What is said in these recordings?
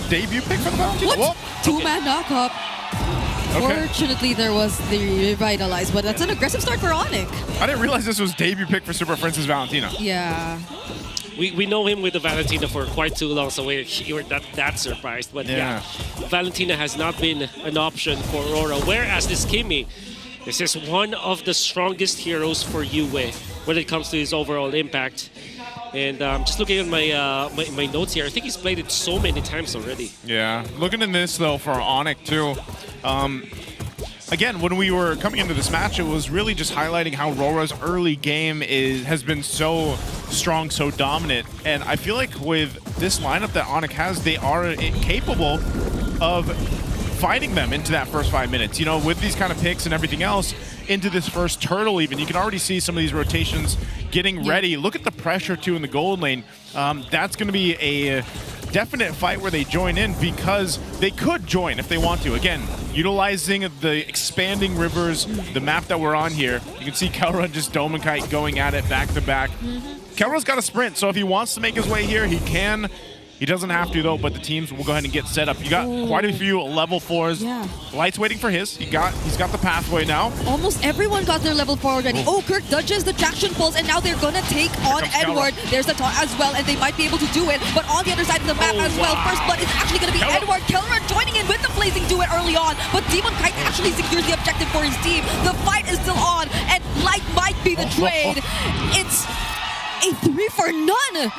debut pick for the Valentina. What? Two-man knockup. Okay. Fortunately, there was the revitalize, but that's an aggressive start for Onic. I didn't realize this was debut pick for Super Princess Valentina. Yeah. We know him with the Valentina for quite too long, so we're not that surprised. But yeah, Valentina has not been an option for Aurora. Whereas this Kimi, this is one of the strongest heroes for Yue when it comes to his overall impact. And just looking at my my notes here, I think he's played it so many times already. Yeah, looking in this though for Onic too. Again, when we were coming into this match, it was really just highlighting how Rora's early game has been so strong, so dominant. And I feel like with this lineup that Onic has, they are capable of fighting them into that first 5 minutes. You know, with these kind of picks and everything else, into this first turtle even, you can already see some of these rotations getting ready. Look at the pressure too in the gold lane. That's going to be a definite fight where they join in, because they could join if they want to. Again, utilizing the expanding rivers, the map that we're on here. You can see Kelra and just Dome and Kite going at it back to back. Kelra's got a sprint, so if he wants to make his way here, he can. He doesn't have to though, but the teams will go ahead and get set up. You got quite a few level 4s. Yeah. Light's waiting for his. He's got the pathway now. Almost everyone got their level 4 already. Oh, Kirk dodges the traction pulse, and now they're gonna take on Edward. There's the taunt as well, and they might be able to do it. But on the other side of the map as well, first blood is actually gonna be Edward. Kelra joining in with the blazing duet early on, but Demon Kite actually secures the objective for his team. The fight is still on, and Light might be the trade. It's a 3 for none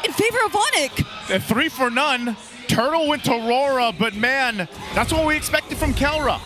in favor of Onic. A 3 for none. Turtle went to Rora, but man, that's what we expected from Kelra.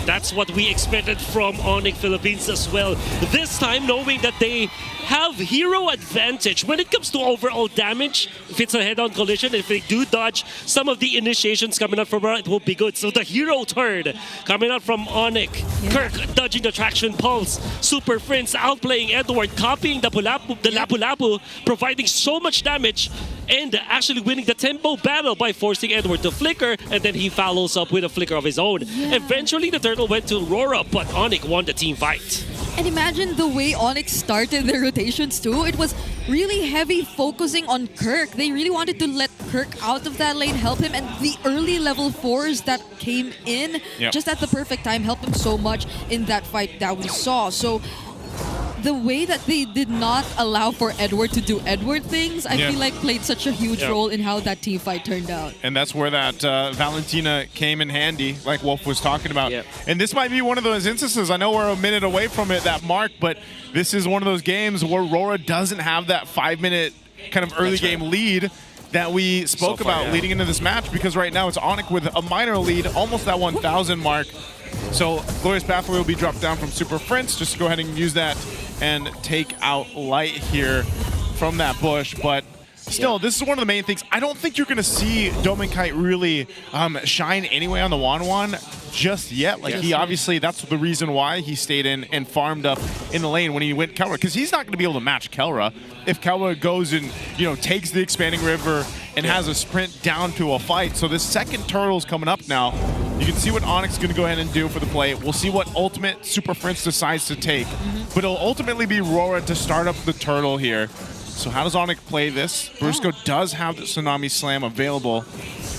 That's what we expected from Onic Philippines as well. This time, knowing that they have hero advantage when it comes to overall damage. If it's a head-on collision, if they do dodge some of the initiations coming out from Rora, it will be good. So the hero turn coming out from Onic. Kirk dodging the traction pulse. Super Prince outplaying Edward, copying the Lapu-Lapu, providing so much damage, and actually winning the tempo battle by forcing Edward to flicker, and then he follows up with a flicker of his own. Eventually, the turtle went to Rora, but Onic won the team fight. And imagine the way Onic started their rotations too. It was really heavy focusing on Kirk. They really wanted to let Kirk out of that lane, help him, and the early level 4s that came in just at the perfect time helped him so much in that fight that we saw. So the way that they did not allow for Edward to do Edward things, I feel like played such a huge role in how that team fight turned out. And that's where that Valentina came in handy, like Wolf was talking about. And this might be one of those instances, I know we're a minute away from it, that mark, but this is one of those games where Rora doesn't have that 5-minute kind of early game lead that we spoke about leading into this match, because right now it's Onic with a minor lead, almost that 1,000 mark. So Glorious Pathway will be dropped down from Super Prince. Just go ahead and use that and take out Light here from that bush. But still, this is one of the main things. I don't think you're going to see Dome and Kite really shine anyway on the Wanwan just yet. Like he obviously, that's the reason why he stayed in and farmed up in the lane when he went Kelra, because he's not going to be able to match Kelra. If Kelra goes and, you know, takes the expanding river and has a sprint down to a fight. So this second turtle's coming up now. You can see what Onic's going to go ahead and do for the play. We'll see what ultimate Super Prince decides to take. But it'll ultimately be Rora to start up the turtle here. So how does Onic play this? Brusco does have the Tsunami Slam available.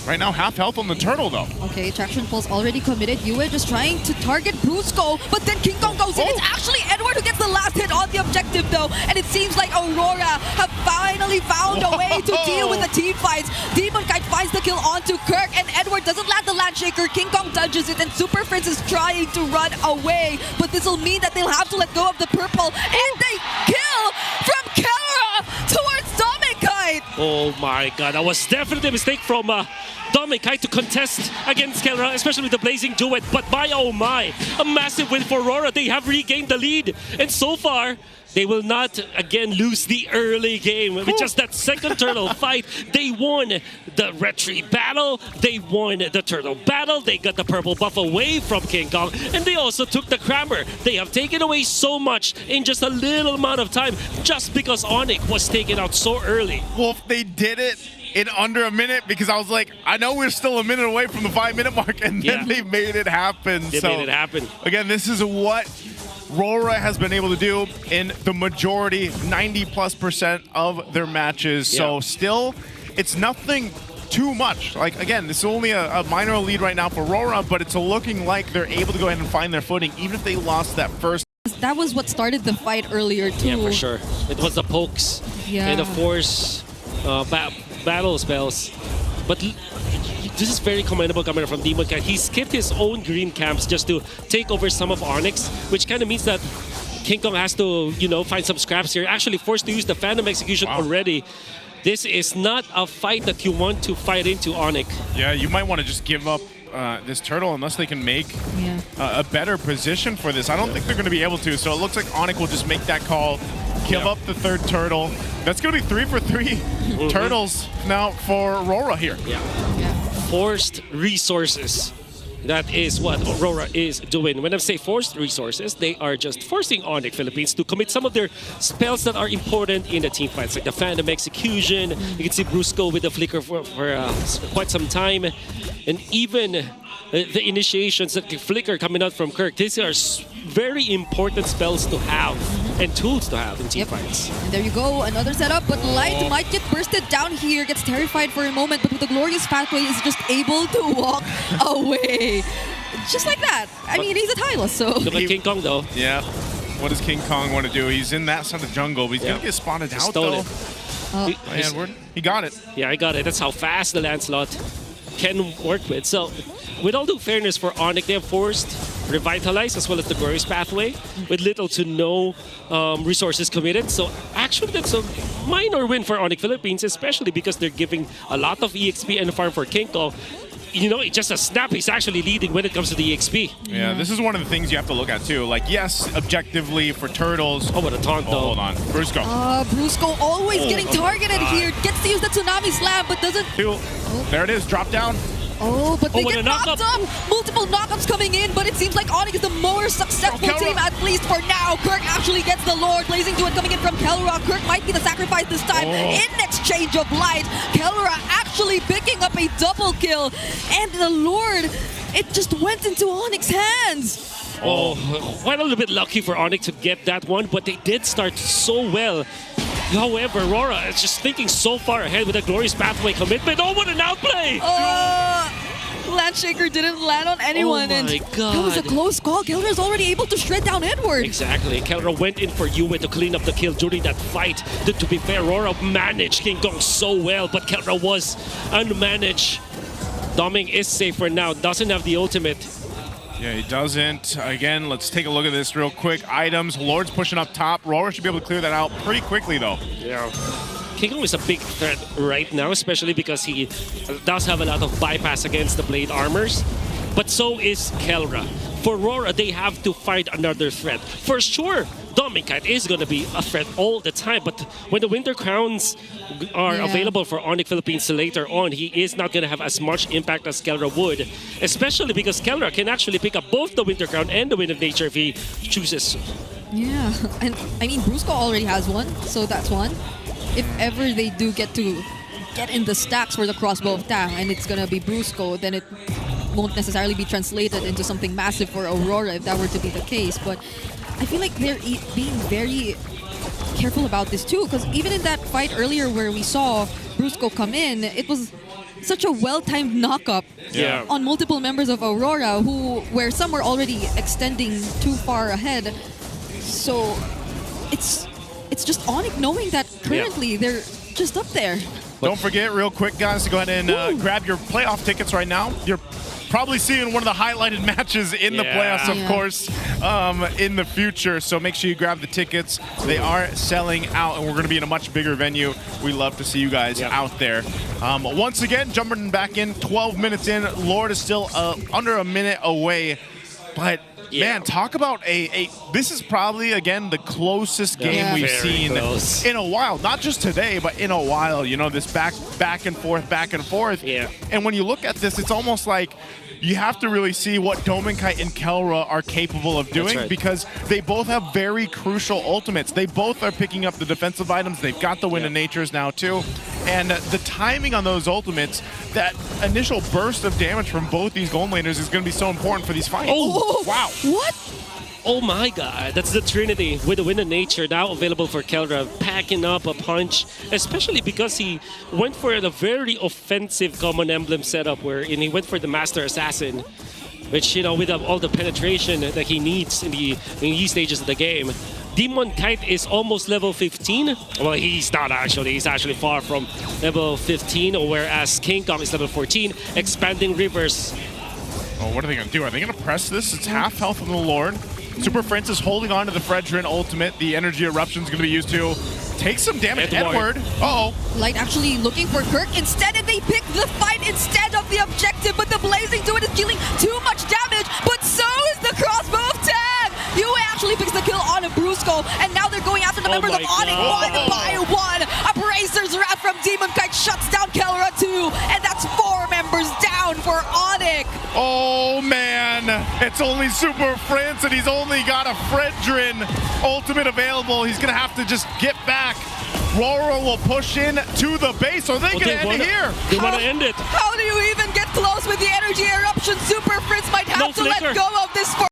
Right now, half health on the turtle, though. Okay, Traction Pulse already committed. Yue just trying to target Brusco, but then King Kong goes in. It's actually Edward who gets the last hit on the objective, though. And it seems like Aurora have finally found a way to deal with the team fights. Demon Kite finds the kill onto Kirk, and Edward doesn't land the land shaker. King Kong dodges it, and Super Prince is trying to run away. But this will mean that they'll have to let go of the purple, and they kill from Kelra towards Dome Kite. Oh my god, that was definitely a mistake from Dome Kite to contest against Kelra, especially with the blazing duet. But my oh my, a massive win for Rora. They have regained the lead, and so far they will not again lose the early game with just that second turtle fight. They won the retreat battle, they won the turtle battle, they got the purple buff away from King Kong, and they also took the Crammer. They have taken away so much in just a little amount of time just because Onic was taken out so early. Wolf, they did it in under a minute, because I was like, I know we're still a minute away from the 5-minute mark, and then they made it happen. They made it happen. Again, this is what Rora has been able to do in the majority, 90+% of their matches. So still, it's nothing too much. Like, again, this is only a minor lead right now for Rora, but it's looking like they're able to go ahead and find their footing, even if they lost that first. That was what started the fight earlier too. Yeah, for sure. It was the pokes and the force battle spells. But this is very commendable coming from Demon Cat. He skipped his own green camps just to take over some of Onyx, which kind of means that King Kong has to, you know, find some scraps here. Actually forced to use the Phantom Execution already. This is not a fight that you want to fight into, Onic. Yeah, you might want to just give up this turtle unless they can make a better position for this. I don't think they're going to be able to, so it looks like Onic will just make that call, give up the third turtle. That's going to be 3 for 3 turtles now for Rora here. Forced resources. That is what Aurora is doing. When I say forced resources, they are just forcing Onic Philippines to commit some of their spells that are important in the team fights, like the Phantom Execution. You can see Brusco with the Flicker for quite some time. And even the initiations that Flicker coming out from Kirk. These are very important spells to have and tools to have in team fights. And there you go, another setup, but Light might get bursted down here, gets terrified for a moment, but with the glorious pathway is just able to walk away. Just like that. I mean, he's a Tylus, so... Look at King Kong, though. Yeah. What does King Kong want to do? He's in that side of the jungle, but he's going to get spotted out, though. He got it. Yeah, I got it. That's how fast the Lancelot can work with. So, with all due fairness for Onic, they have forced Revitalize as well as the Glorious Pathway with little to no resources committed. So actually that's a minor win for Onic Philippines, especially because they're giving a lot of EXP and farm for King Kong. You know, just a snap, he's actually leading when it comes to the EXP. Yeah, this is one of the things you have to look at too. Like, yes, objectively for turtles. Oh, what a taunt though. Hold on, Brusco. Brusco always getting targeted here. Gets to use the Tsunami Slam, but doesn't... There it is, drop down. Oh, but they get knocked up. Multiple knockups coming in, but it seems like Onic is the more successful team, at least for now. Kirk actually gets the Lord. Blazing to it coming in from Kelra. Kirk might be the sacrifice this time in exchange of light. Kelra actually picking up a double kill. And the Lord, it just went into Onic's hands. Oh, quite a little bit lucky for Onic to get that one, but they did start so well. However, Rora is just thinking so far ahead with a Glorious Pathway commitment. Oh, what an outplay! Landshaker didn't land on anyone. Oh my God. That was a close call. Kelra is already able to shred down Edward. Exactly. Kelra went in for Yue to clean up the kill during that fight. To be fair, Rora managed King Kong so well, but Kelra was unmanaged. Doming is safe for now. Doesn't have the ultimate. Yeah, he doesn't. Again, let's take a look at this real quick. Items. Lord's pushing up top. Rora should be able to clear that out pretty quickly, though. Yeah. King Kong is a big threat right now, especially because he does have a lot of bypass against the blade armors. But so is Kelra. For Rora, they have to find another threat. For sure, Dominicat is going to be a threat all the time, but when the Winter Crowns are available for Onic Philippines later on, he is not going to have as much impact as Kelra would, especially because Kelra can actually pick up both the Winter Crown and the Wind of Nature if he chooses. Yeah, and I mean, Brusco already has one, so that's one. If ever they do get in the stacks for the crossbow of Tang, and it's going to be Brusco, then it won't necessarily be translated into something massive for Aurora if that were to be the case. But I feel like they're being very careful about this too, because even in that fight earlier where we saw Brusco come in, it was such a well-timed knockup on multiple members of Aurora where some were already extending too far ahead. So it's just Onic knowing that currently they're just up there. Don't forget, real quick, guys, to go ahead and grab your playoff tickets right now. You're probably seeing one of the highlighted matches in the playoffs, of course, in the future. So make sure you grab the tickets. They are selling out, and we're going to be in a much bigger venue. We love to see you guys out there. Once again, jumping back in, 12 minutes in. Lord is still under a minute away. But, man, talk about this is probably, again, the closest game we've seen in a while. Not just today, but in a while. You know, this back and forth. Yeah. And when you look at this, it's almost like you have to really see what Dominkai and Kelra are capable of doing, because they both have very crucial ultimates. They both are picking up the defensive items. They've got the Wind of Natures now, too. And the timing on those ultimates, that initial burst of damage from both these gold laners is going to be so important for these fights. Oh, wow. What? Oh my god, that's the Trinity with the Wind of Nature now available for Kelra, packing up a punch, especially because he went for a very offensive Common Emblem setup wherein he went for the Master Assassin, which, you know, with all the penetration that he needs in these stages of the game. Demon Kite is almost level 15. Well, he's not actually. He's actually far from level 15, whereas King Kong is level 14. Expanding Rivers. Oh, what are they going to do? Are they going to press this? It's half health from the Lord. Super Prince is holding on to the Fredrin ultimate. The Energy Eruption is going to be used to take some damage. Edward. Uh-oh. Light actually looking for Kirk instead, and they pick the fight instead of the objective, but the Blazing Duet is dealing too much damage, but so is the crossbow of Tag! Yue actually picks the kill on a Brusco, and now they're going after the members of Onic one by one. A Bracer's Wrath from Demon Kite shuts down Kelra too, and that's 4 members down for Onic. Oh man, it's only Super France, and he's only got a Fredrin ultimate available. He's gonna have to just get back. Rora will push in to the base. Are they gonna end it here? They want to end it. How do you even get close with the Energy Eruption? Super Prince might have to let go of this for